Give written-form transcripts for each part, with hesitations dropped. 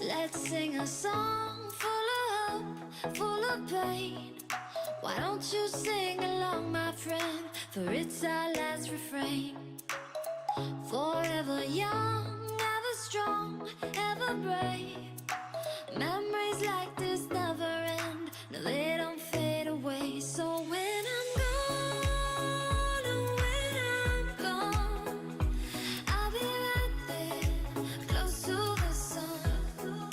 Let's sing a song full of hope, full of pain. Why don't you sing along, my friend? For it's our last refrain. Forever young, ever strong, ever brave. Memories like this never end. No, they don't fade away. So when I'm gone, oh, when I'm gone, I'll be right there, close to the sun.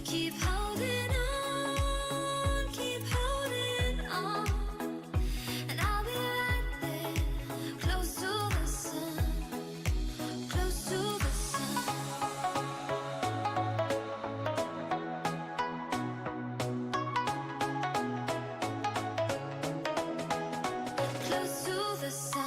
Keep holding on, keep holding on. And I'll be right there, close to the sun, close to the sun. Close to the sun.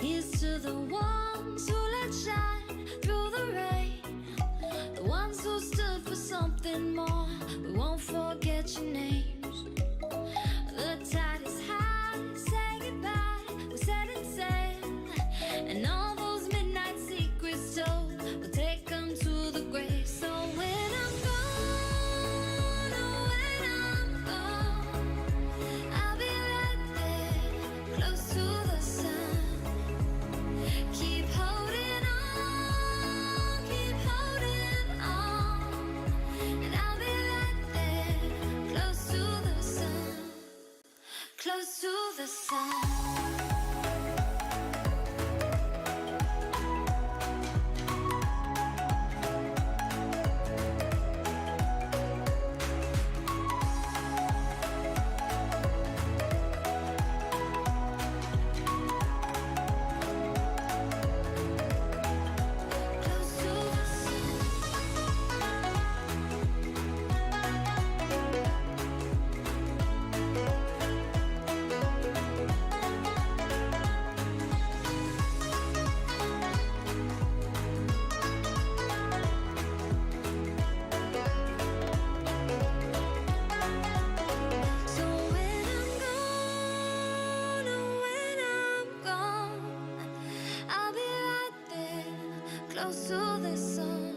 Here's to the ones who let shine through the rain, the ones who stood for something more. We won't forget your names. The tide is high, say goodbye, we set it sail, and all those midnight secrets told, we'll take them to the grave. So when I'm gone, oh, when I'm gone, I'll be right there, close to the sun. Keep holding on, keep holding on, and I'll be right there, close to the sun, close to the sun. Close to the sun. So when I'm gone, oh, when I'm gone, I'll be right there, close to the sun.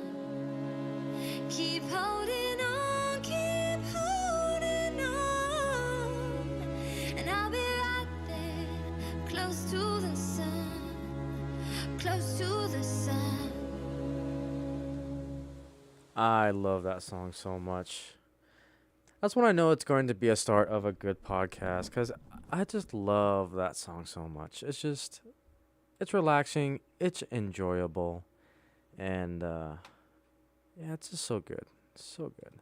Keep holding on, keep holding on, and I'll be right there, close to the sun, close to the sun. I love that song so much. That's when I know it's going to be a start of a good podcast because I just love that song so much. It's relaxing, it's enjoyable, and yeah, it's just so good. So good.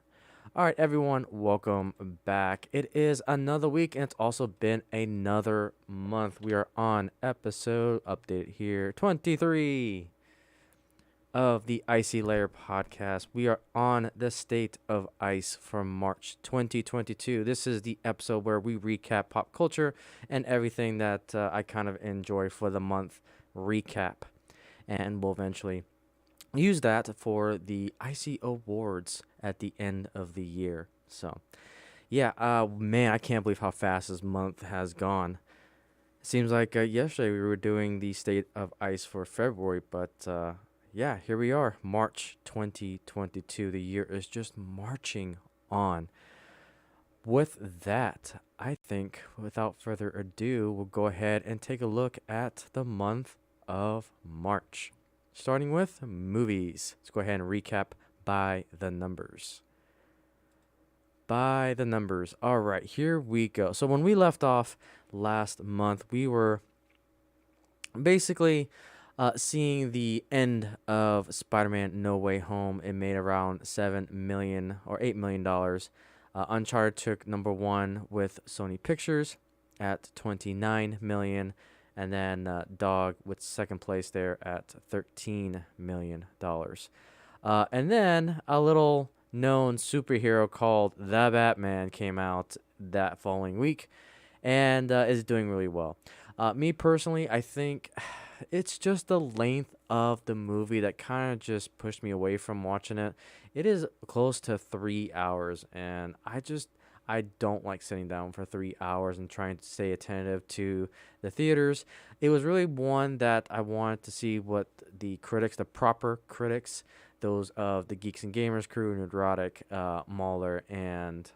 All right, everyone, welcome back. It is another week, and it's also been another month. We are on episode update here 23 of the Icey Lair podcast. We are on the state of ice for March 2022. This is the episode where we recap pop culture and everything that I kind of enjoy for the month recap. And we'll eventually use that for the Icy Awards at the end of the year. So, yeah, man, I can't believe how fast this month has gone. It seems like yesterday we were doing the state of ice for February, but yeah, here we are, March 2022. The year is just marching on. With that, I think without further ado, we'll go ahead and take a look at the month of March. Starting with movies. Let's go ahead and recap by the numbers. By the numbers. All right, here we go. So when we left off last month, we were basically seeing the end of Spider-Man No Way Home. It made around $7 million or $8 million. Uncharted took number one with Sony Pictures at $29 million. And then Dog with second place there at $13 million. And then a little known superhero called The Batman came out that following week and is doing really well. Me personally, I think it's just the length of the movie that kind of just pushed me away from watching it. It is close to 3 hours, and I don't like sitting down for 3 hours and trying to stay attentive to the theaters. It was really one that I wanted to see what the critics, the proper critics, those of the Geeks and Gamers crew, Neurotic, Mahler, and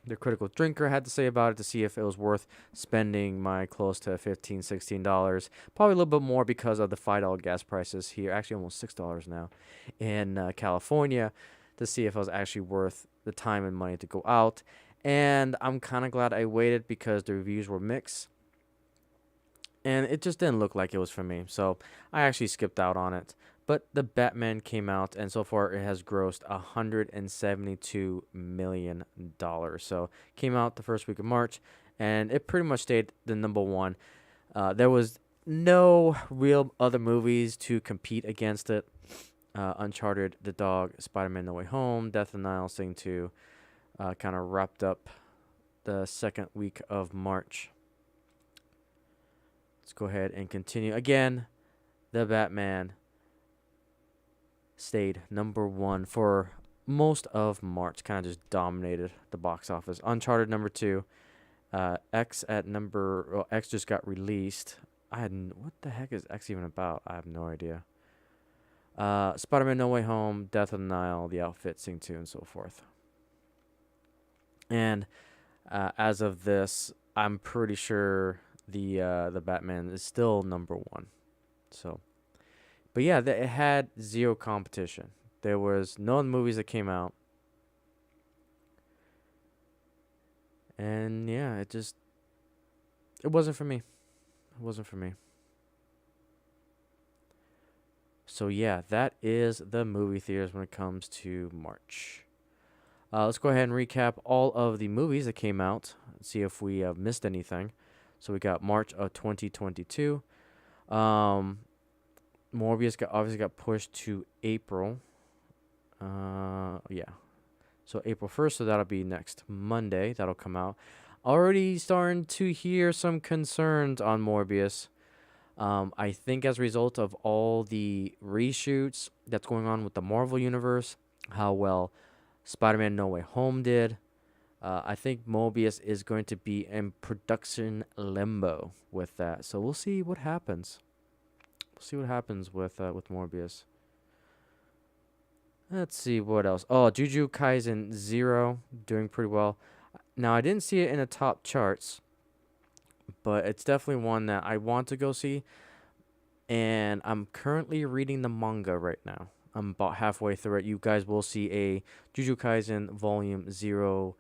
the Critical Drinker had to say about it to see if it was worth spending my close to $15, $16. Probably a little bit more because of the $5 gas prices here. Actually, almost $6 now in California, to see if it was actually worth the time and money to go out. And I'm kind of glad I waited because the reviews were mixed. And it just didn't look like it was for me. So I actually skipped out on it. But the Batman came out, and so far it has grossed $172 million. So came out the first week of March, and it pretty much stayed the number one. There was no real other movies to compete against it. Uncharted, The Dog, Spider-Man: No Way Home, Death and Nile, Sing 2, kind of wrapped up the second week of March. Let's go ahead and continue. Again, the Batman stayed number one for most of March, kind of just dominated the box office. Uncharted number two, X at number, well, X just got released. What the heck is X even about? I have no idea. Spider-Man: No Way Home, Death of the Nile, The Outfit, Sing 2, and so forth. And as of this, I'm pretty sure the Batman is still number one. So, but yeah, it had zero competition. There was no movies that came out, and yeah, it wasn't for me. It wasn't for me. So yeah, that is the movie theaters when it comes to March. Let's go ahead and recap all of the movies that came out. See if we missed anything. So we got March of 2022. Morbius obviously got pushed to April. Yeah. So April 1st, so that'll be next Monday. That'll come out. Already starting to hear some concerns on Morbius. I think as a result of all the reshoots that's going on with the Marvel Universe, how well Spider-Man No Way Home did, I think Morbius is going to be in production limbo with that. So we'll see what happens. We'll see what happens with Morbius. Let's see what else. Oh, Jujutsu Kaisen 0 doing pretty well. Now I didn't see it in the top charts, but it's definitely one that I want to go see. And I'm currently reading the manga right now. I'm about halfway through it. You guys will see a Jujutsu Kaisen Volume 0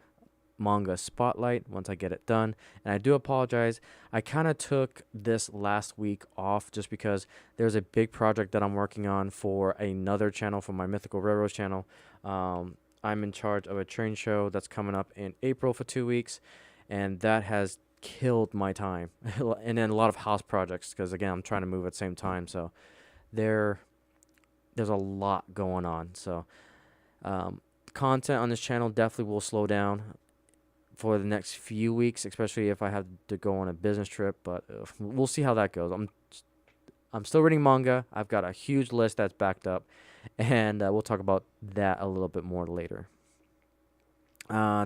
manga spotlight once I get it done. And I do apologize. I kind of took this last week off just because there's a big project that I'm working on for another channel, for my Mythical Railroads channel. I'm in charge of a train show that's coming up in April for 2 weeks, and that has killed my time. And then a lot of house projects because, again, I'm trying to move at the same time. So there's a lot going on. So content on this channel definitely will slow down for the next few weeks, especially if I have to go on a business trip. But we'll see how that goes. I'm still reading manga. I've got a huge list that's backed up, and we'll talk about that a little bit more later.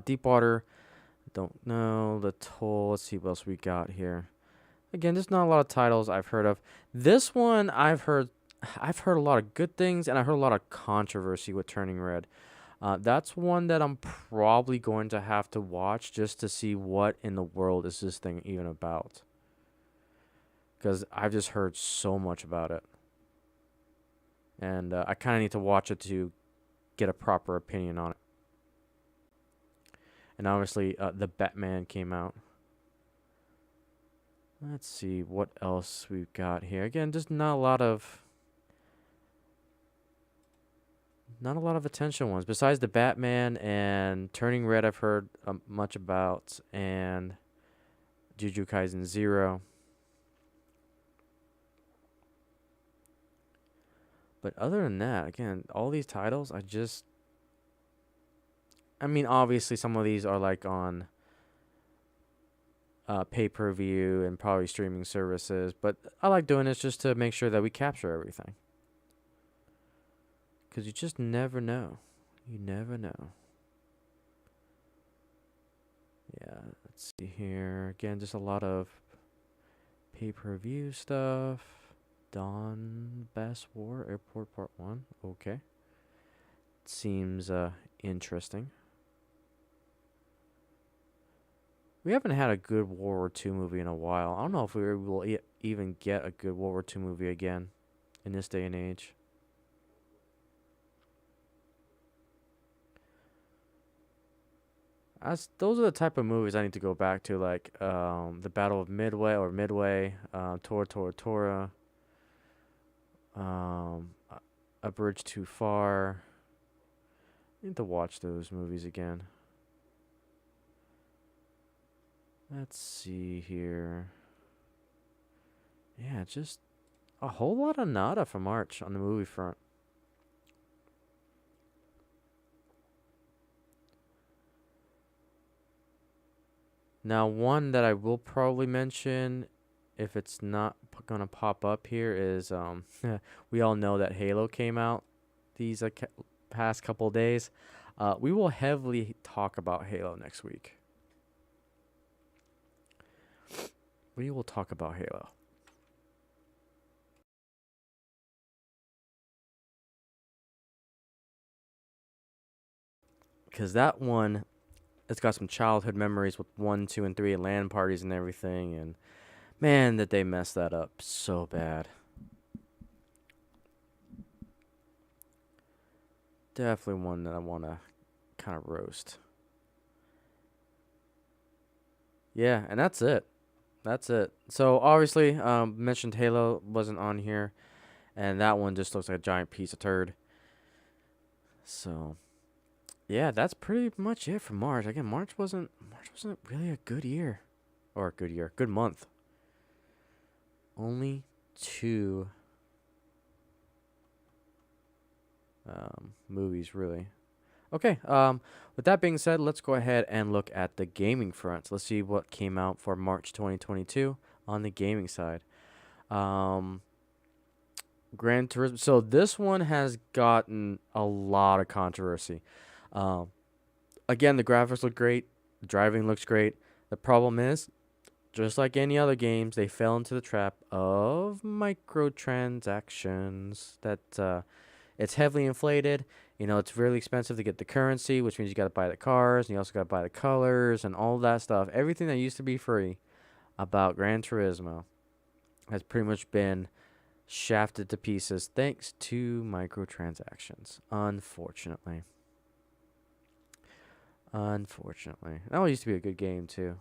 Deepwater, don't know. The Toll. Let's see what else we got here. Again, there's not a lot of titles I've heard of. This one I've heard a lot of good things, and I heard a lot of controversy with Turning Red. That's one that I'm probably going to have to watch just to see what in the world is this thing even about. Because I've just heard so much about it. And I kind of need to watch it to get a proper opinion on it. And obviously, the Batman came out. Let's see what else we've got here. Again, just not a lot of attention ones besides the Batman and Turning Red. I've heard much about, and Jujutsu Kaisen 0. But other than that, again, all these titles, I mean, obviously some of these are like on pay-per-view and probably streaming services. But I like doing this just to make sure that we capture everything. Because you just never know. You never know. Yeah, let's see here. Again, just a lot of pay-per-view stuff. Donbass War Airport Part 1. Okay. Seems interesting. We haven't had a good World War II movie in a while. I don't know if we will even get a good World War II movie again in this day and age. Those are the type of movies I need to go back to, like the Battle of Midway, Tora Tora Tora, A Bridge Too Far. I need to watch those movies again. Let's see here. Yeah, just a whole lot of nada for March on the movie front. Now, one that I will probably mention, if it's not gonna pop up here, is we all know that Halo came out these past couple days. We will heavily talk about Halo next week. We will talk about Halo. Because that one, it's got some childhood memories with 1, 2, and 3 and LAN parties and everything. And man, did they mess that up so bad. Definitely one that I want to kind of roast. Yeah, and that's it. That's it. So obviously, mentioned Halo wasn't on here, and that one just looks like a giant piece of turd. So, yeah, that's pretty much it for March. Again, March wasn't really a good year, or a good year, good month. Only 2 movies really. Okay. With that being said, let's go ahead and look at the gaming front. Let's see what came out for March 2022 on the gaming side. Gran Turismo. So this one has gotten a lot of controversy. Again, the graphics look great. The driving looks great. The problem is, just like any other games, they fell into the trap of microtransactions. That it's heavily inflated. You know, it's really expensive to get the currency, which means you got to buy the cars, and you also got to buy the colors and all that stuff. Everything that used to be free about Gran Turismo has pretty much been shafted to pieces thanks to microtransactions, unfortunately. Unfortunately. That one used to be a good game, too.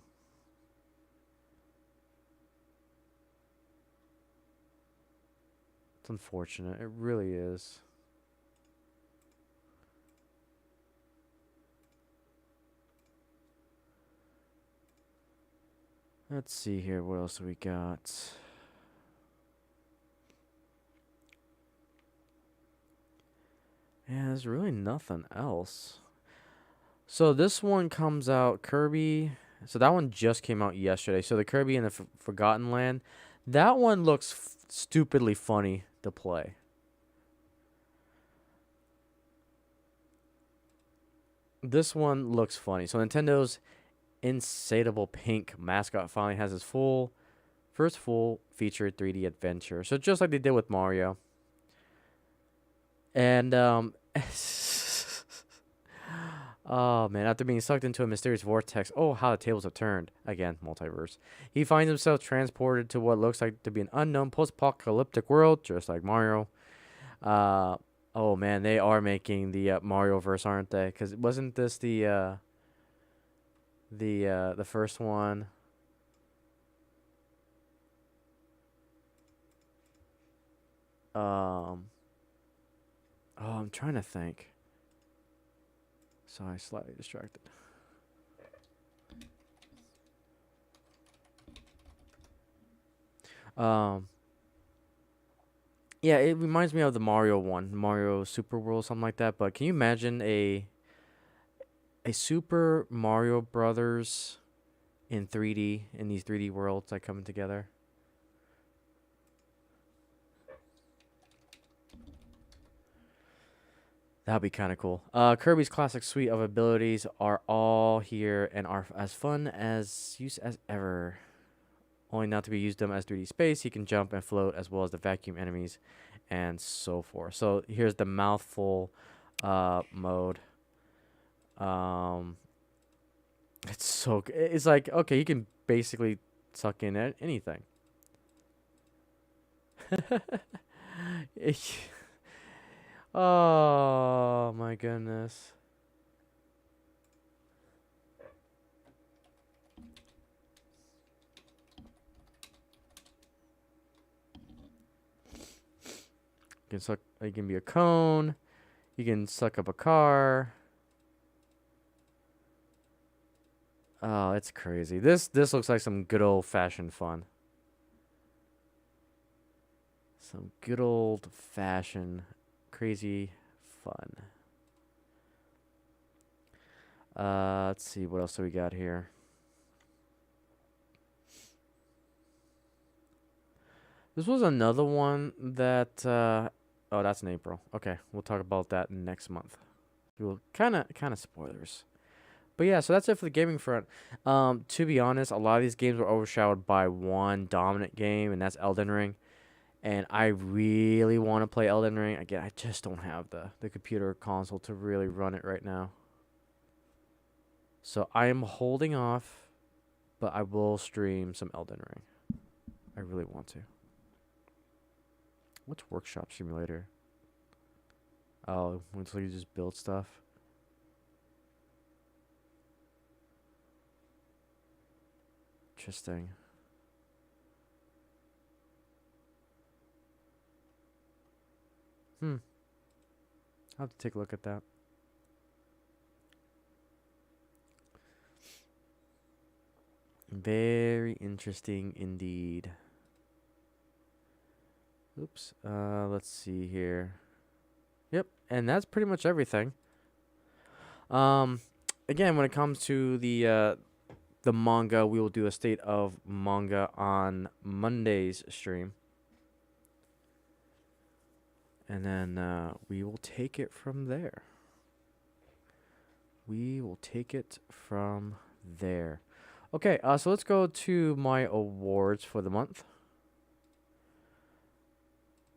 It's unfortunate. It really is. Let's see here. What else do we got? Yeah, there's really nothing else. So this one comes out, Kirby. So that one just came out yesterday. So the Kirby and the Forgotten Land. That one looks stupidly funny to play. This one looks funny. So Nintendo's Insatiable Pink mascot finally has his first full featured 3D adventure. So just like they did with Mario. And oh man, after being sucked into a mysterious vortex, oh how the tables have turned. Again, multiverse. He finds himself transported to what looks like to be an unknown post-apocalyptic world, just like Mario. Oh man, they are making the Mario verse, aren't they? Because wasn't this the first one? Oh, I'm trying to think. Sorry, slightly distracted. Yeah, it reminds me of the Mario one, Mario Super World, something like that. But can you imagine a Super Mario Brothers in 3D, in these 3D worlds like coming together. That'd be kind of cool. Kirby's classic suite of abilities are all here and are as fun as use as ever. Only not to be used them as 3D space. He can jump and float as well as the vacuum enemies and so forth. So here's the mouthful mode. It's so it's like, okay, you can basically suck in at anything. Oh my goodness. You can suck. You can be a cone. You can suck up a car. Oh, it's crazy. This looks like some good old fashioned fun. Some good old fashioned crazy fun. Let's see what else do we got here. This was another one that oh, that's in April. Okay, we'll talk about that next month. We'll kind of spoilers. But yeah, so that's it for the gaming front. To be honest, a lot of these games were overshadowed by one dominant game, and that's Elden Ring. And I really want to play Elden Ring. Again, I just don't have the computer console to really run it right now. So I am holding off, but I will stream some Elden Ring. I really want to. What's Workshop Simulator? Oh, until you just build stuff. Interesting. I'll have to take a look at that. Very interesting indeed. Oops. Let's see here. Yep, and that's pretty much everything. Again, when it comes to the manga, we will do a state of manga on Monday's stream. And then we will take it from there. We will take it from there. Okay, so let's go to my awards for the month.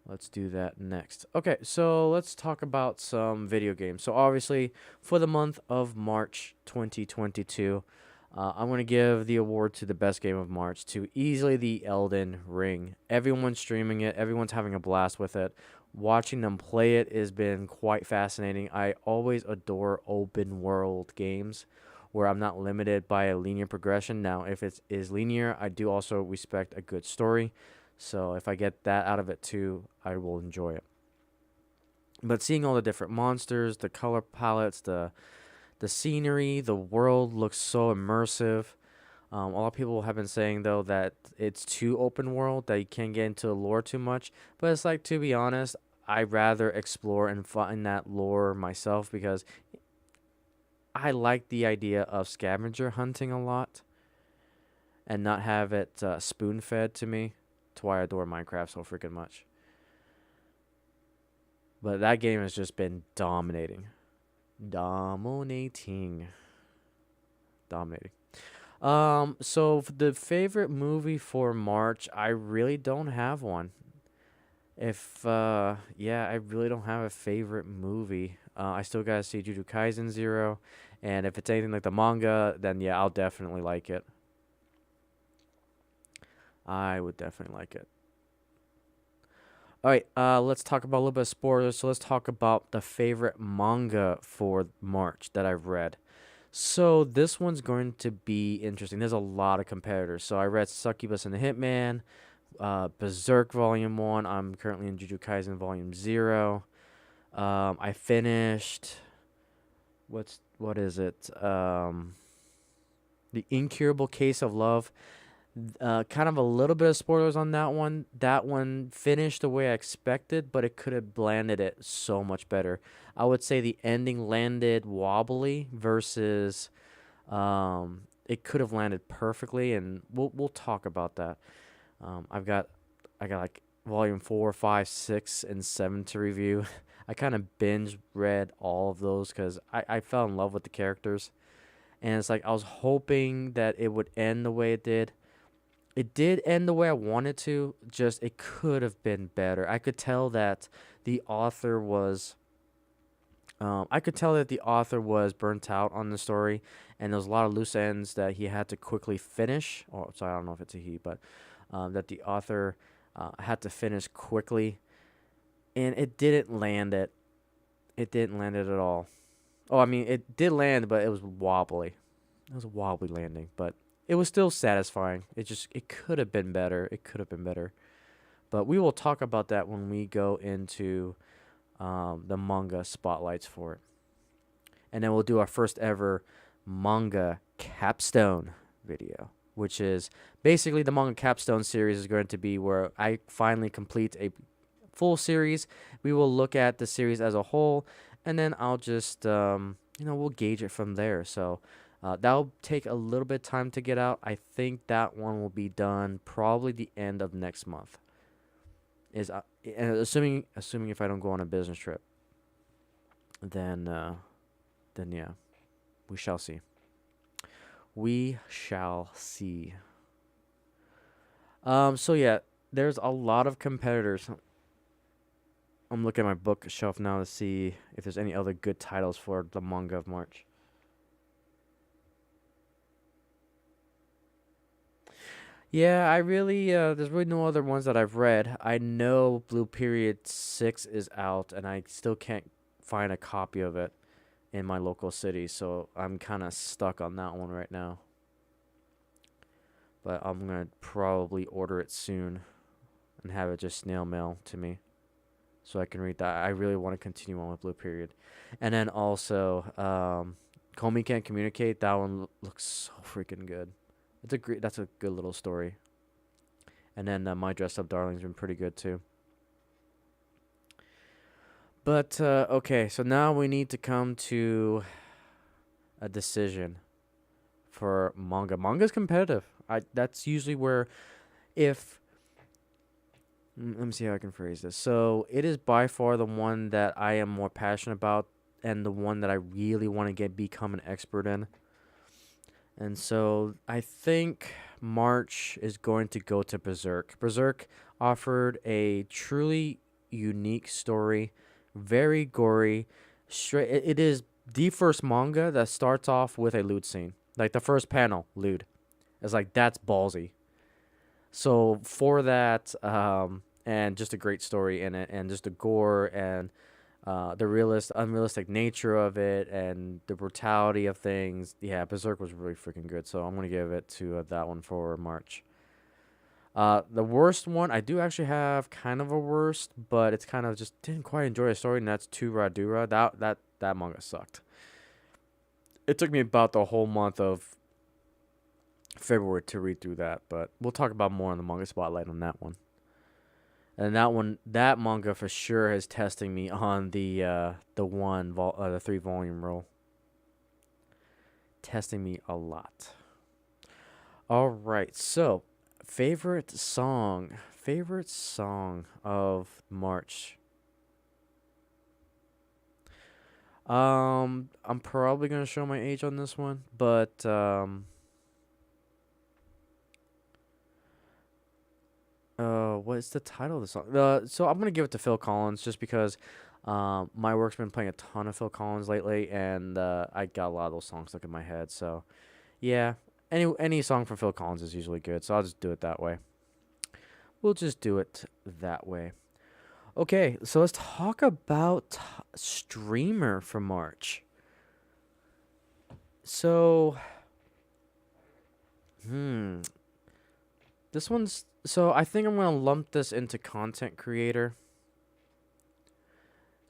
Let's do that next. Okay, so let's talk about some video games. So obviously, for the month of March 2022, I'm going to give the award to the best game of March to easily the Elden Ring. Everyone's streaming it. Everyone's having a blast with it. Watching them play it has been quite fascinating. I always adore open world games where I'm not limited by a linear progression. Now, if it is linear, I do also respect a good story. So if I get that out of it too, I will enjoy it. But seeing all the different monsters, the color palettes, the scenery, the world looks so immersive. A lot of people have been saying, though, that it's too open world, that you can't get into the lore too much. But it's like, to be honest, I'd rather explore and find that lore myself because I like the idea of scavenger hunting a lot and not have it spoon-fed to me. That's why I adore Minecraft so freaking much. But that game has just been dominating. Dominating. So for the favorite movie for March, I really don't have one. Yeah, I really don't have a favorite movie. I still gotta see Jujutsu Kaisen 0, and if it's anything like the manga, then yeah, I'll definitely like it. I would definitely like it. All right, let's talk about a little bit of spoilers. So let's talk about the favorite manga for March that I've read. So this one's going to be interesting. There's a lot of competitors. So I read Succubus and the Hitman, Berserk Volume 1. I'm currently in Jujutsu Kaisen Volume 0. I finished... What is it? The Incurable Case of Love. Kind of a little bit of spoilers on that one. That one finished the way I expected, but it could have blended it so much better. I would say the ending landed wobbly versus it it could have landed perfectly, and we'll talk about that. I've got I got like volume 4, 5, 6, and 7 to review. I kind of binge read all of those because I fell in love with the characters, and it's like I was hoping that it would end the way it did. It did end the way I wanted to, just it could have been better. I could tell that the author was burnt out on the story, and there was a lot of loose ends that he had to quickly finish. Oh, sorry, I don't know if it's a he, but that the author had to finish quickly, and it didn't land it. It didn't land it at all. Oh, I mean, it did land, but it was wobbly. It was a wobbly landing, but it was still satisfying. It could have been better. It could have been better. But we will talk about that when we go into the manga spotlights for it. And then we'll do our first ever manga capstone video, which is basically the manga capstone series is going to be where I finally complete a full series. We will look at the series as a whole, and then I'll just, we'll gauge it from there. So that'll take a little bit of time to get out. I think that one will be done probably the end of next month. And assuming if I don't go on a business trip, then yeah, we shall see. We shall see. So yeah, there's a lot of competitors. I'm looking at my bookshelf now to see if there's any other good titles for the manga of March. Yeah, I really there's really no other ones that I've read. I know Blue Period 6 is out, and I still can't find a copy of it in my local city, so I'm kind of stuck on that one right now. But I'm going to probably order it soon and have it just snail mail to me so I can read that. I really want to continue on with Blue Period. And then also Komi Can't Communicate, that one looks so freaking good. That's a good little story. And then My Dressed Up Darling's been pretty good too. But okay, so now we need to come to a decision for manga. Manga's competitive. That's usually where if let me see how I can phrase this. So it is by far the one that I am more passionate about, and the one that I really want to become an expert in. And so I think March is going to go to Berserk. Berserk offered a truly unique story, very gory. It is the first manga that starts off with a lewd scene. Like the first panel, lewd. It's like, that's ballsy. So for that, and just a great story in it, and just the gore and the unrealistic nature of it, and the brutality of things. Yeah, Berserk was really freaking good. So I'm gonna give it to that one for March. The worst one, I do actually have kind of a worst, but it's kind of just didn't quite enjoy the story, and that's Turadura. That manga sucked. It took me about the whole month of February to read through that, but we'll talk about more on the manga spotlight on that one. And that manga for sure is testing me on the 3-volume rule. Testing me a lot. All right, so favorite song of March. I'm probably gonna show my age on this one, but what's the title of the song? So I'm gonna give it to Phil Collins just because my work's been playing a ton of Phil Collins lately, and I got a lot of those songs stuck in my head. So yeah, any song from Phil Collins is usually good, so I'll just do it that way. We'll just do it that way. Okay, so let's talk about streamer for March. So, this one's so I think I'm gonna lump this into content creator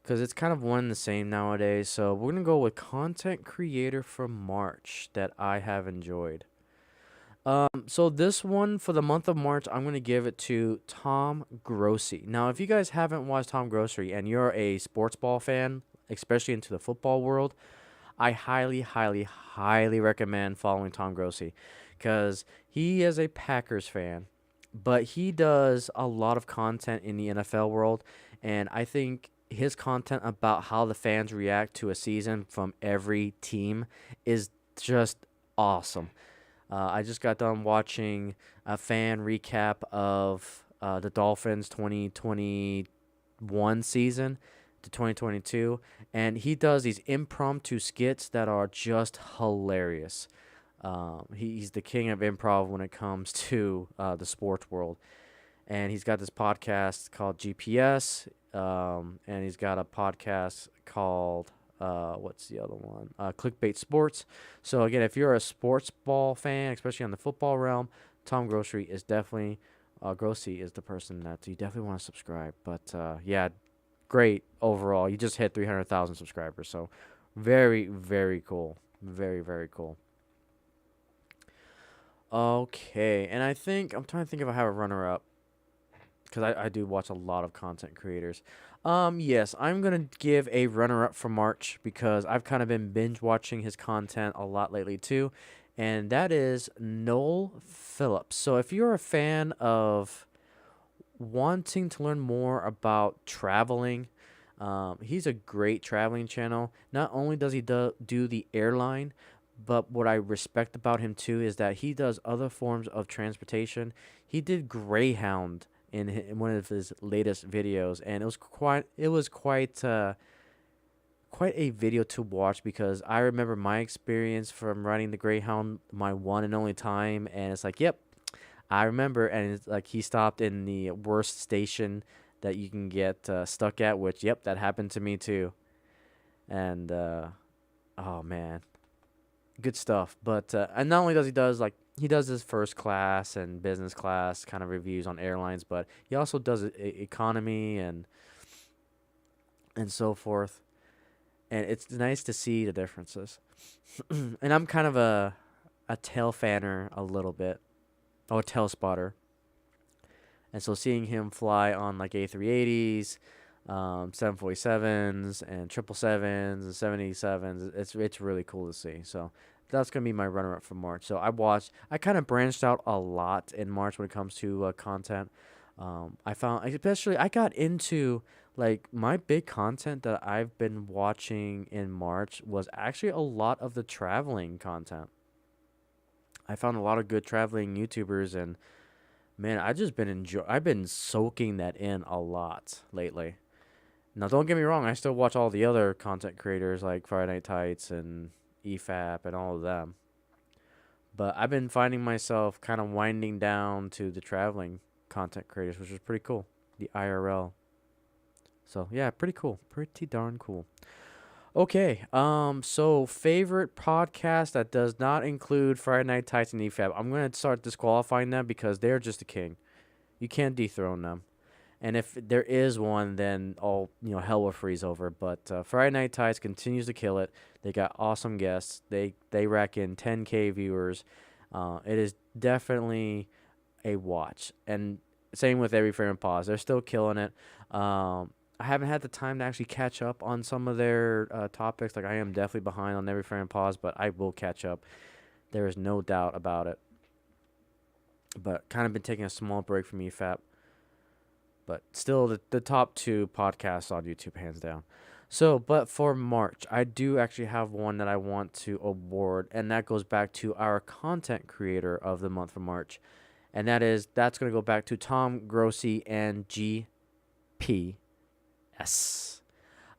because it's kind of one and the same nowadays. So we're gonna go with content creator for March that I have enjoyed. So this one for the month of March, I'm gonna give it to Tom Grossi. Now, if you guys haven't watched Tom Grossi and you're a sports ball fan, especially into the football world, I highly, highly, highly recommend following Tom Grossi because he is a Packers fan, but he does a lot of content in the NFL world, and I think his content about how the fans react to a season from every team is just awesome. I just got done watching a fan recap of the Dolphins 2021 season to 2022, and he does these impromptu skits that are just hilarious. He's the king of improv when it comes to the sports world, and he's got this podcast called GPS, and he's got a podcast called what's the other one? Clickbait Sports. So again, if you're a sports ball fan, especially on the football realm, Tom Grossi is definitely Grossi is the person that you definitely want to subscribe. But yeah, great overall. You just hit 300,000 subscribers, so very, very cool. Very, very cool. Okay, and I think I'm trying to think if I have a runner up because I do watch a lot of content creators. Yes, I'm gonna give a runner up for March because I've kind of been binge watching his content a lot lately too, and that is Noel Phillips. So if you're a fan of wanting to learn more about traveling, he's a great traveling channel. Not only does he do the airline, but what I respect about him too is that he does other forms of transportation. He did Greyhound in one of his latest videos, and it was quite a video to watch because I remember my experience from riding the Greyhound my one and only time, and it's like, yep, I remember, and it's like he stopped in the worst station that you can get stuck at, which, yep, that happened to me too. And oh man, good stuff. But and not only does he does his first class and business class kind of reviews on airlines, but he also does economy and so forth. And it's nice to see the differences. And I'm kind of a tail fanner a little bit, or a tail spotter. And so seeing him fly on like A380s, 747s, and 777s, and 787s, it's really cool to see. So that's gonna be my runner up for March. So I kind of branched out a lot in March when it comes to content. I found, especially, I got into like my big content that I've been watching in March was actually a lot of the traveling content. I found a lot of good traveling YouTubers, and man, I've been soaking that in a lot lately. Now, don't get me wrong, I still watch all the other content creators like Friday Night Tights and EFAP and all of them. But I've been finding myself kind of winding down to the traveling content creators, which is pretty cool. The IRL. So, yeah, pretty cool. Pretty darn cool. Okay, so favorite podcast that does not include Friday Night Tights and EFAP. I'm going to start disqualifying them because they're just a king. You can't dethrone them. And if there is one, then all hell will freeze over. But Friday Night Tights continues to kill it. They got awesome guests. They rack in 10K viewers. It is definitely a watch. And same with Every Frame and Pause. They're still killing it. I haven't had the time to actually catch up on some of their topics. Like I am definitely behind on Every Frame and Pause, but I will catch up. There is no doubt about it. But kind of been taking a small break from EFAP. But still, the top two podcasts on YouTube, hands down. So, but for March, I do actually have one that I want to award, and that goes back to our content creator of the month for March. And that's going to go back to Tom Grossi and GPS.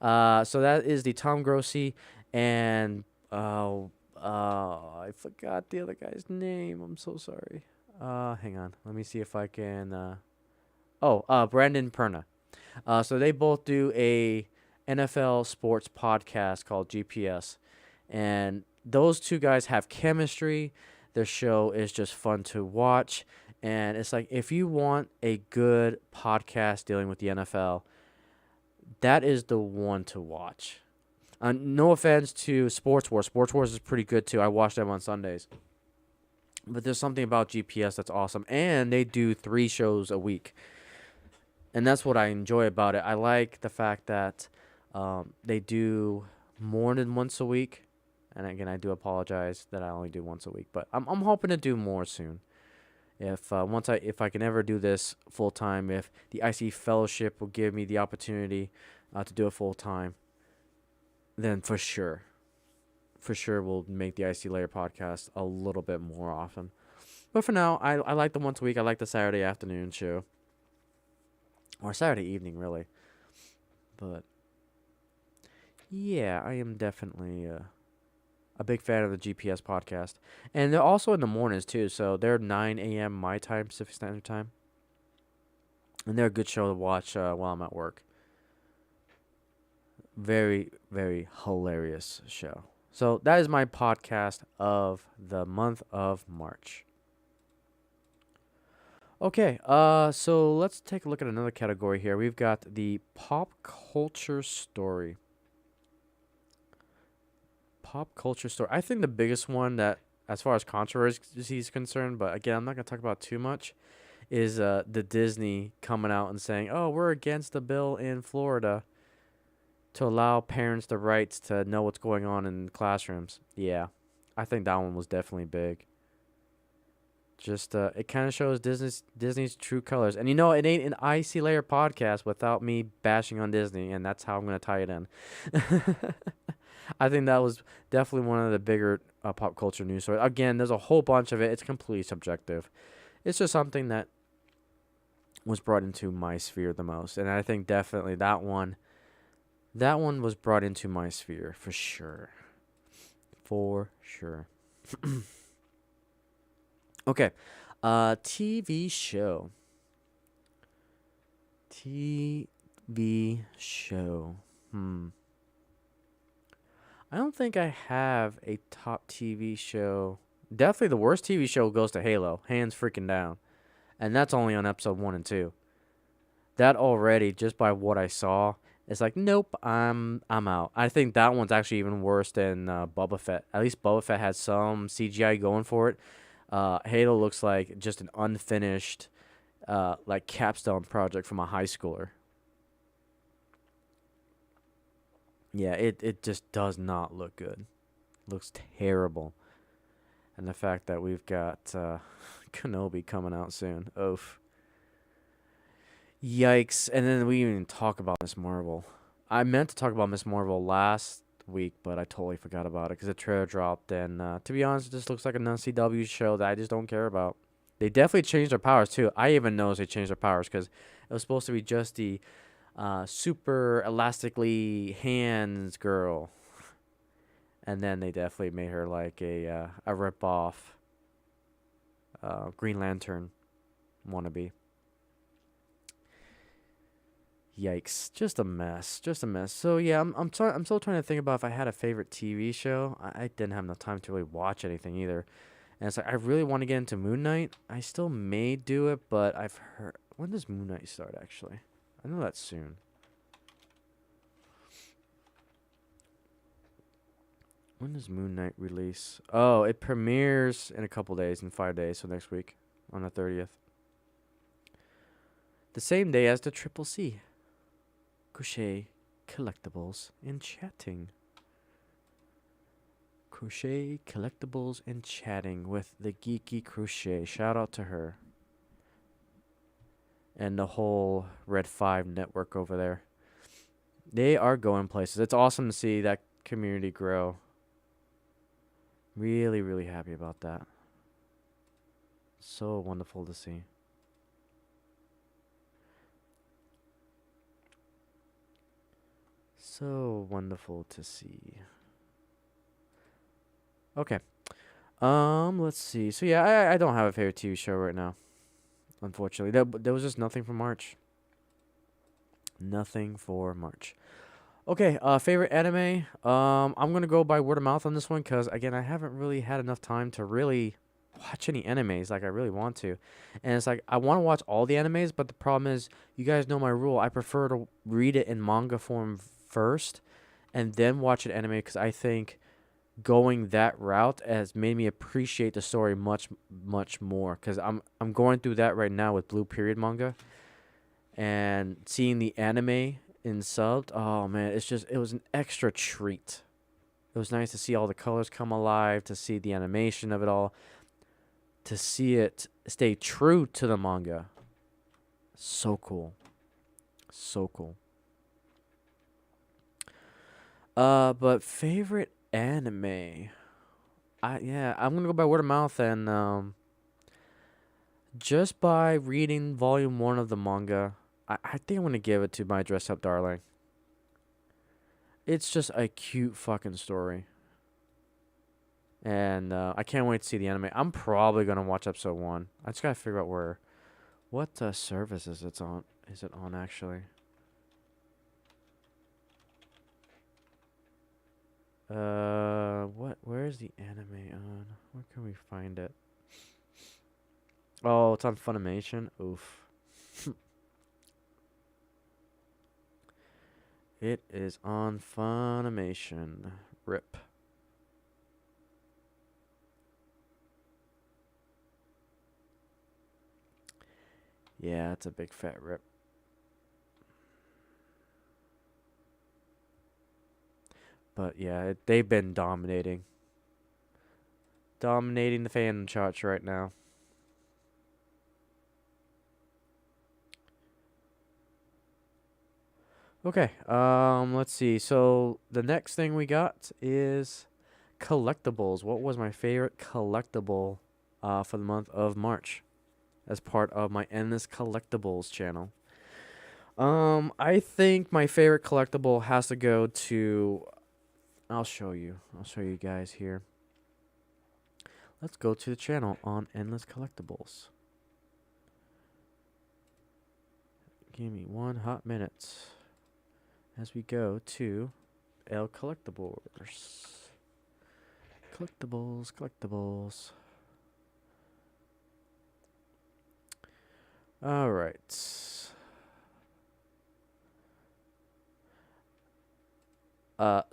So that is the Tom Grossi and I forgot the other guy's name. I'm so sorry. Hang on. Let me see if I can. Brandon Perna. So they both do a NFL sports podcast called GPS, and those two guys have chemistry. Their show is just fun to watch, and it's like if you want a good podcast dealing with the NFL, that is the one to watch. No offense to Sports Wars. Sports Wars is pretty good too. I watch them on Sundays. But there's something about GPS that's awesome, and they do 3 shows a week. And that's what I enjoy about it. I like the fact that they do more than once a week. And again, I do apologize that I only do once a week, but I'm hoping to do more soon. If I can ever do this full time, if the Icy Fellowship will give me the opportunity to do it full time, then for sure we'll make the Icey Lair podcast a little bit more often. But for now, I like the once a week. I like the Saturday afternoon show, or Saturday evening, really. But yeah, I am definitely a big fan of the GPS podcast, and they're also in the mornings too. So they're 9 a.m. my time, Pacific Standard Time, and they're a good show to watch while I'm at work. Very, very hilarious show. So that is my podcast of the month of March. Okay, so let's take a look at another category here. We've got the pop culture story. Pop culture story. I think the biggest one that, as far as controversy is concerned, but again, I'm not going to talk about too much, is the Disney coming out and saying, oh, we're against the bill in Florida to allow parents the rights to know what's going on in classrooms. Yeah, I think that one was definitely big. Just it kind of shows Disney's true colors. And it ain't an Icey Lair podcast without me bashing on Disney, and that's how I'm going to tie it in. I think that was definitely one of the bigger pop culture news stories. Again, there's a whole bunch of it. It's completely subjective. It's just something that was brought into my sphere the most. And I think definitely that one was brought into my sphere for sure. For sure. Okay. TV show. TV show. I don't think I have a top TV show. Definitely the worst TV show goes to Halo, hands freaking down. And that's only on episode 1 and 2. That already, just by what I saw, it's like, nope, I'm out. I think that one's actually even worse than Boba Fett. At least Boba Fett has some CGI going for it. Halo looks like just an unfinished, like capstone project from a high schooler. Yeah, it just does not look good. Looks terrible. And the fact that we've got Kenobi coming out soon. Oof. Yikes. And then we didn't even talk about Miss Marvel. I meant to talk about Miss Marvel last week, but I totally forgot about it because the trailer dropped. And to be honest, it just looks like a non-CW show that I just don't care about. They definitely changed their powers, too. I even noticed they changed their powers because it was supposed to be just the super elastically hands girl. And then they definitely made her like a rip-off Green Lantern wannabe. Yikes! Just a mess. So yeah, I'm still trying to think about if I had a favorite TV show. I didn't have enough time to really watch anything either. And it's like I really want to get into Moon Knight. I still may do it, but I've heard, when does Moon Knight start actually? I know that's soon. When does Moon Knight release? Oh, it premieres in a couple days, in 5 days, so next week, on the 30th. The same day as the Triple C. Crochet Collectibles and Chatting. Crochet Collectibles and Chatting with the Geeky Crochet. Shout out to her. And the whole Red 5 network over there. They are going places. It's awesome to see that community grow. Really, really happy about that. So wonderful to see. So wonderful to see. Okay. Let's see. So yeah, I don't have a favorite TV show right now. Unfortunately. There was just nothing for March. Nothing for March. Okay, favorite anime. I'm gonna go by word of mouth on this one because again, I haven't really had enough time to really watch any animes like I really want to, and it's like I want to watch all the animes, but the problem is, you guys know my rule. I prefer to read it in manga form first, and then watch an anime because I think going that route has made me appreciate the story much more. Because I'm going through that right now with Blue Period manga, and seeing the anime in subbed, oh man, it was an extra treat. It was nice to see all the colors come alive, to see the animation of it all, to see it stay true to the manga. So cool. So cool. But favorite anime. I'm gonna go by word of mouth, and just by reading volume 1 of the manga, I think I'm gonna give it to My Dress Up Darling. It's just a cute fucking story. And I can't wait to see the anime. I'm probably gonna watch episode 1. I just gotta figure out what service is it on? Is it on actually? Where's the anime on? Where can we find it? Oh, it's on Funimation. Oof. It is on Funimation. Rip. Yeah, it's a big fat rip. But yeah, they've been dominating. Dominating the fandom charts right now. Okay, let's see. So the next thing we got is collectibles. What was my favorite collectible for the month of March as part of my Endless Collectibles channel? I think my favorite collectible has to go to, I'll show you guys here. Let's go to the channel on Endless Collectibles. Give me one hot minute as we go to El Collectibles. Collectibles. All right.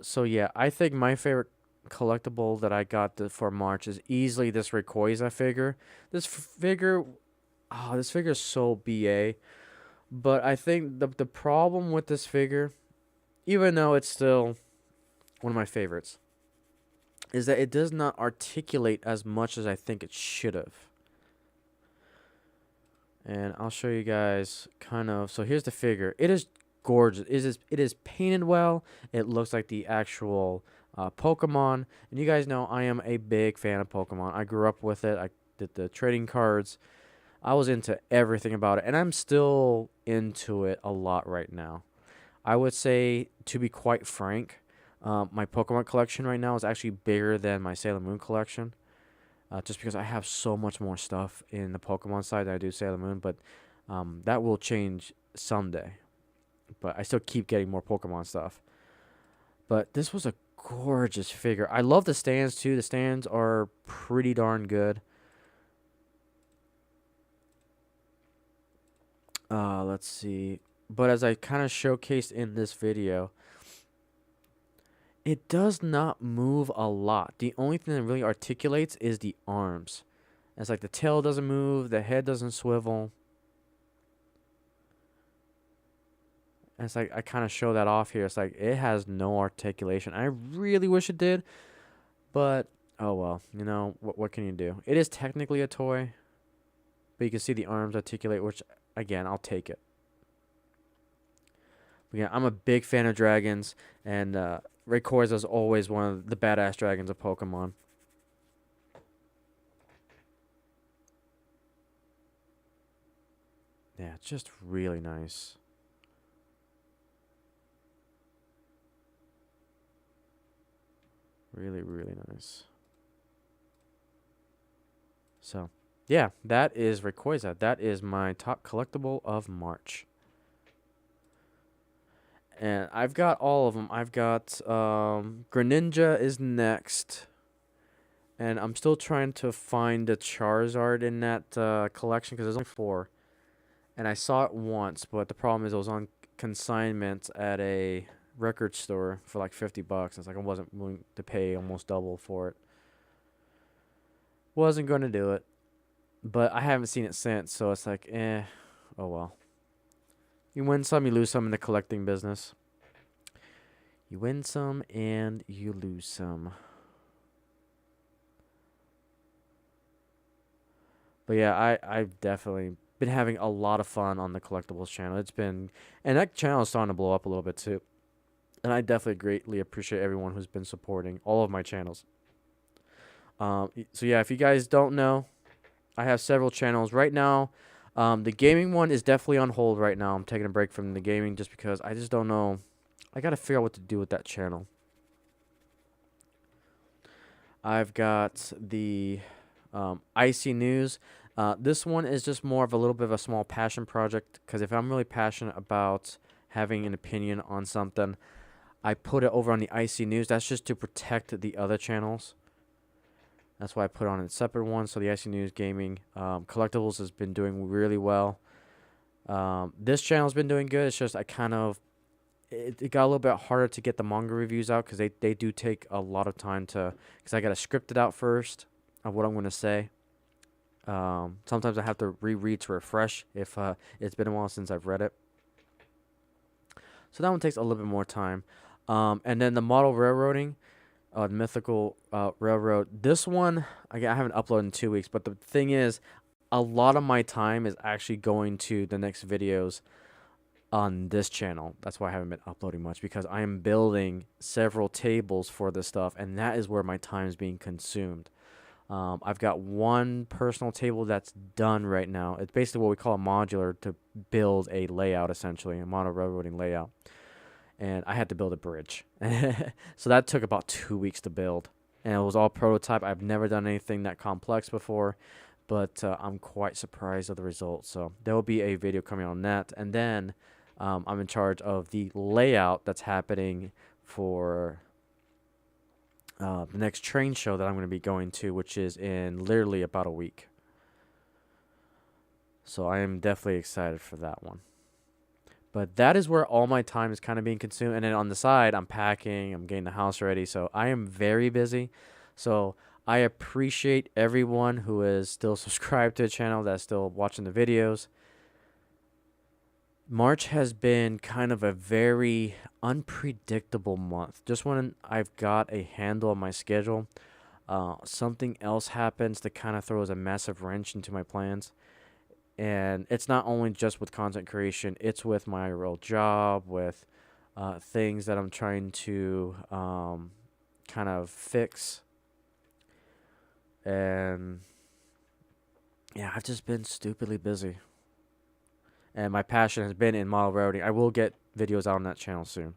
So yeah, I think my favorite collectible that I got for March is easily this Rayquaza figure. This figure is so BA. But I think the problem with this figure, even though it's still one of my favorites, is that it does not articulate as much as I think it should have. And I'll show you guys kind of. So here's the figure. It is gorgeous. It is painted well. It looks like the actual Pokemon. And you guys know I am a big fan of Pokemon. I grew up with it. I did the trading cards. I was into everything about it. And I'm still into it a lot right now. I would say, to be quite frank, my Pokemon collection right now is actually bigger than my Sailor Moon collection. Just because I have so much more stuff in the Pokemon side than I do Sailor Moon. But that will change someday. But I still keep getting more Pokemon stuff. But this was a gorgeous figure. I love the stands too. The stands are pretty darn good. Let's see. But as I kind of showcased in this video, it does not move a lot. The only thing that really articulates is the arms. It's like the tail doesn't move, the head doesn't swivel. And it's like I kind of show that off here. It's like it has no articulation. I really wish it did, but oh well. You know, what can you do? It is technically a toy, but you can see the arms articulate, which again, I'll take it. But yeah, I'm a big fan of dragons, and Rayquaza is always one of the badass dragons of Pokemon. Yeah, it's just really nice. Really, really nice. So, yeah, that is Rayquaza. That is my top collectible of March. And I've got all of them. I've got Greninja is next. And I'm still trying to find the Charizard in that collection because there's only 4. And I saw it once, but the problem is it was on consignment at a record store for like $50. It's like I wasn't willing to pay almost double for it. Wasn't going to do it. But I haven't seen it since, so it's like, oh well. You win some, you lose some in the collecting business. You win some and you lose some. But yeah, I've definitely been having a lot of fun on the collectibles channel. And that channel is starting to blow up a little bit too. And I definitely greatly appreciate everyone who's been supporting all of my channels. So yeah, if you guys don't know, I have several channels right now. The gaming one is definitely on hold right now. I'm taking a break from the gaming just because I just don't know. I got to figure out what to do with that channel. I've got the Icey News. This one is just more of a little bit of a small passion project because if I'm really passionate about having an opinion on something, I put it over on the Icey News. That's just to protect the other channels. That's why I put on a separate one. So the Icey News Gaming Collectibles has been doing really well. This channel's been doing good. It's just I kind of it got a little bit harder to get the manga reviews out because they do take a lot of time to because I got to script it out first of what I'm going to say. Sometimes I have to reread to refresh if it's been a while since I've read it. So that one takes a little bit more time. And then the model railroading, the mythical railroad. This one I haven't uploaded in 2 weeks, but the thing is, a lot of my time is actually going to the next videos on this channel. That's why I haven't been uploading much because I am building several tables for this stuff, and that is where my time is being consumed. I've got one personal table that's done right now. It's basically what we call a modular to build a layout, essentially, a model railroading layout. And I had to build a bridge. So that took about 2 weeks to build. And it was all prototype. I've never done anything that complex before, but I'm quite surprised at the results. So there will be a video coming on that. And then I'm in charge of the layout that's happening for the next train show that I'm going to be going to, which is in literally about a week. So I am definitely excited for that one. But that is where all my time is kind of being consumed. And then on the side, I'm packing, I'm getting the house ready. So I am very busy. So I appreciate everyone who is still subscribed to the channel, that's still watching the videos. March has been kind of a very unpredictable month. Just when I've got a handle on my schedule, something else happens that kind of throws a massive wrench into my plans. And it's not only just with content creation, it's with my real job, with things that I'm trying to kind of fix. And yeah, I've just been stupidly busy. And my passion has been in model railroading. I will get videos out on that channel soon.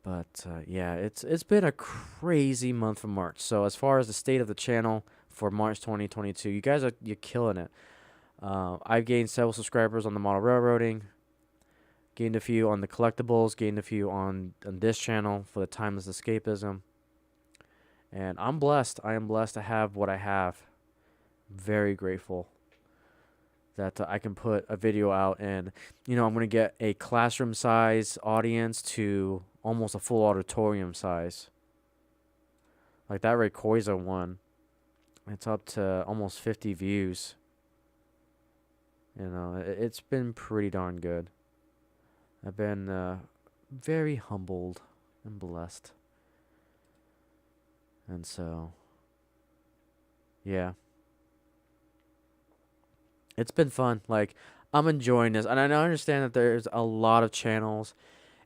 But yeah, it's been a crazy month for March. So as far as the state of the channel for March 2022, you're killing it. I've gained several subscribers on the model railroading, gained a few on the collectibles, gained a few on this channel for the timeless escapism. And I'm blessed. I am blessed to have what I have. Very grateful that I can put a video out and, I'm going to get a classroom size audience to almost a full auditorium size. Like that Rayquaza one, it's up to almost 50 views. It's been pretty darn good. I've been very humbled and blessed. And so, yeah. It's been fun. Like, I'm enjoying this. And I understand that there's a lot of channels.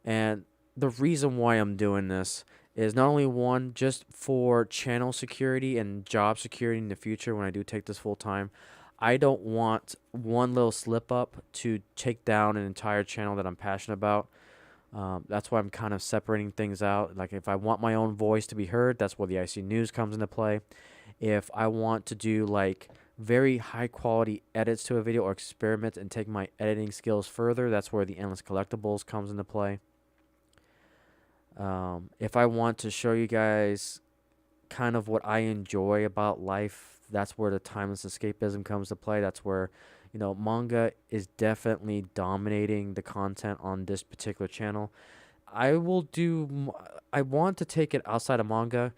And the reason why I'm doing this is not only one, just for channel security and job security in the future when I do take this full time. I don't want one little slip up to take down an entire channel that I'm passionate about. That's why I'm kind of separating things out. Like, if I want my own voice to be heard, that's where the IC News comes into play. If I want to do, like, very high quality edits to a video or experiment and take my editing skills further, that's where the Endless Collectibles comes into play. If I want to show you guys kind of what I enjoy about life, that's where the timeless escapism comes to play. That's where, manga is definitely dominating the content on this particular channel. I want to take it outside of manga.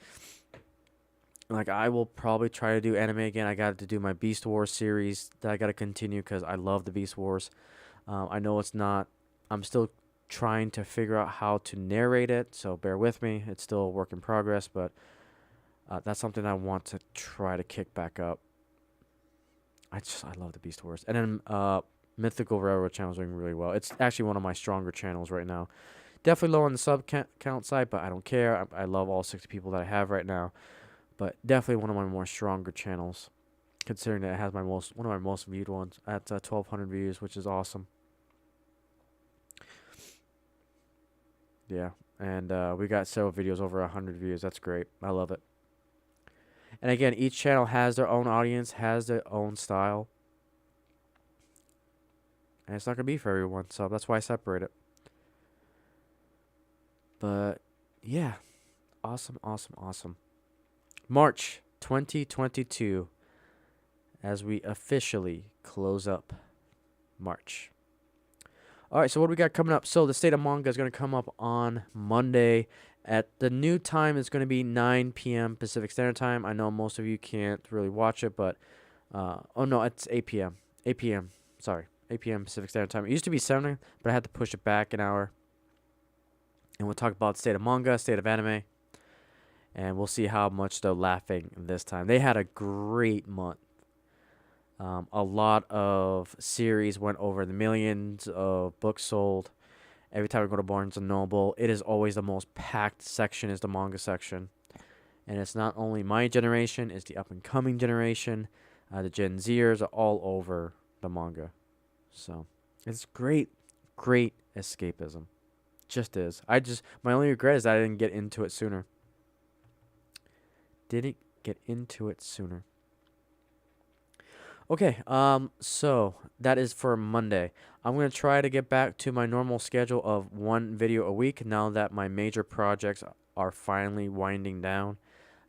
Like, I will probably try to do anime again. I got to do my Beast Wars series that I got to continue because I love the Beast Wars. I know it's not. I'm still trying to figure out how to narrate it, so bear with me. It's still a work in progress, but that's something I want to try to kick back up. I love the Beast Wars. And then Mythical Railroad channel is doing really well. It's actually one of my stronger channels right now. Definitely low on the sub count side, but I don't care. I love all 60 people that I have right now. But definitely one of my more stronger channels, considering that it has one of my most viewed ones at 1,200 views, which is awesome. Yeah, and we got several videos over 100 views. That's great. I love it. And again, each channel has their own audience, has their own style. And it's not going to be for everyone, so that's why I separate it. But, yeah. Awesome, awesome, awesome. March 2022, as we officially close up March. All right, so what do we got coming up? So the State of Manga is going to come up on Monday. At the new time, it's going to be 9 p.m. Pacific Standard Time. I know most of you can't really watch it, but... oh, no, it's 8 p.m. 8 p.m. Sorry, 8 p.m. Pacific Standard Time. It used to be 7, but I had to push it back an hour. And we'll talk about State of Manga, State of Anime. And we'll see how much they're laughing this time. They had a great month. A lot of series went over the millions of books sold. Every time we go to Barnes & Noble, it is always the most packed section is the manga section. And it's not only my generation, it's the up-and-coming generation. The Gen Zers are all over the manga. So, it's great, great escapism. Just is. My only regret is that I didn't get into it sooner. Okay, so that is for Monday. I'm going to try to get back to my normal schedule of 1 video a week now that my major projects are finally winding down.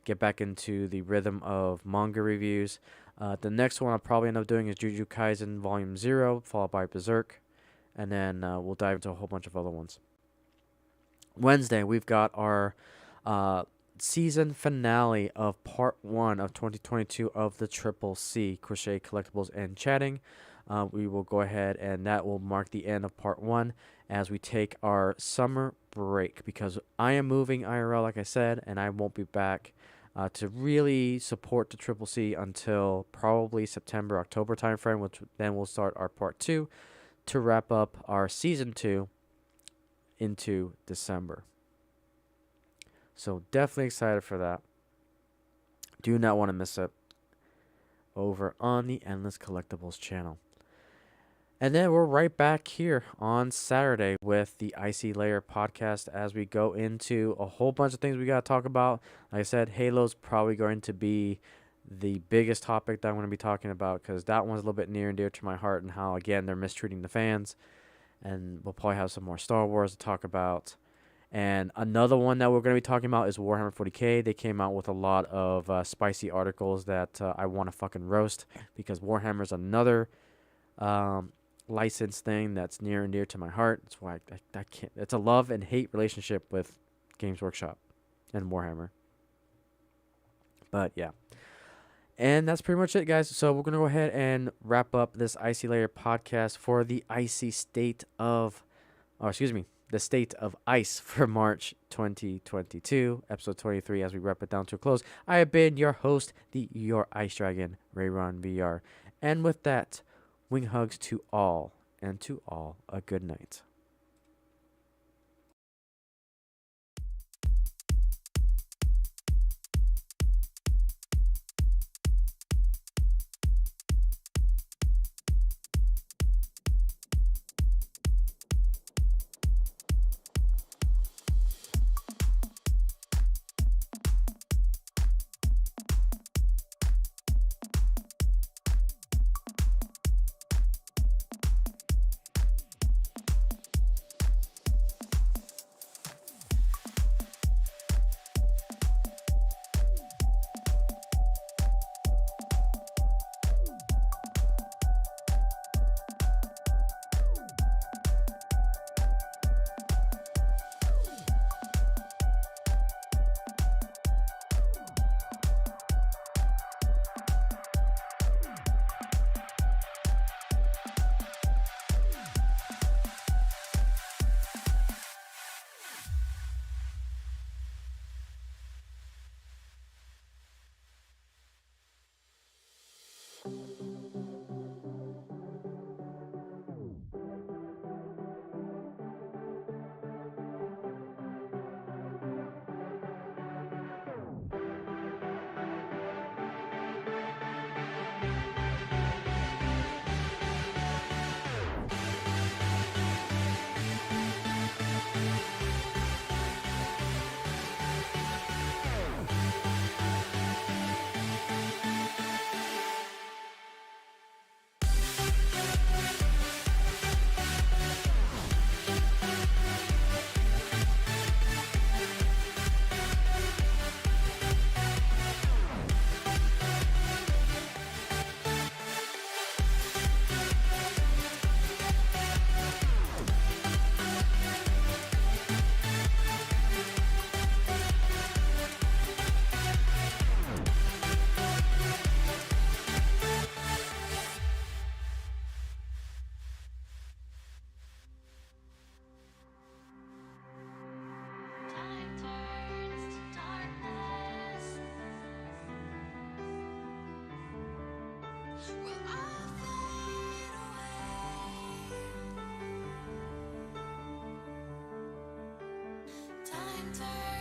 Get back into the rhythm of manga reviews. The next one I'll probably end up doing is Jujutsu Kaisen Volume 0, followed by Berserk. And then we'll dive into a whole bunch of other ones. Wednesday, we've got our season finale of part 1 of 2022 of the Triple C, Crochet Collectibles and Chatting. We will go ahead and that will mark the end of part 1 as we take our summer break, because I am moving IRL, like I said, and I won't be back to really support the Triple C until probably September, October timeframe, which then we'll start our part 2 to wrap up our season 2 into December. So definitely excited for that. Do not want to miss it over on the Endless Collectibles channel. And then we're right back here on Saturday with the Icey Lair podcast as we go into a whole bunch of things we got to talk about. Like I said, Halo's probably going to be the biggest topic that I'm going to be talking about, because that one's a little bit near and dear to my heart, and how, again, they're mistreating the fans. And we'll probably have some more Star Wars to talk about. And another one that we're going to be talking about is Warhammer 40k. They came out with a lot of spicy articles that I want to fucking roast, because Warhammer's another licensed thing that's near and dear to my heart. That's why I can't. It's a love and hate relationship with Games Workshop and Warhammer. But yeah. And that's pretty much it, guys. So we're going to go ahead and wrap up this Icey Lair podcast for the Icy State of... the State of Ice for March 2022, episode 23, as we wrap it down to a close. I have been your host, your Ice Dragon, Rayron VR. And with that, wing hugs to all, and to all a good night. will all fade away. Time turns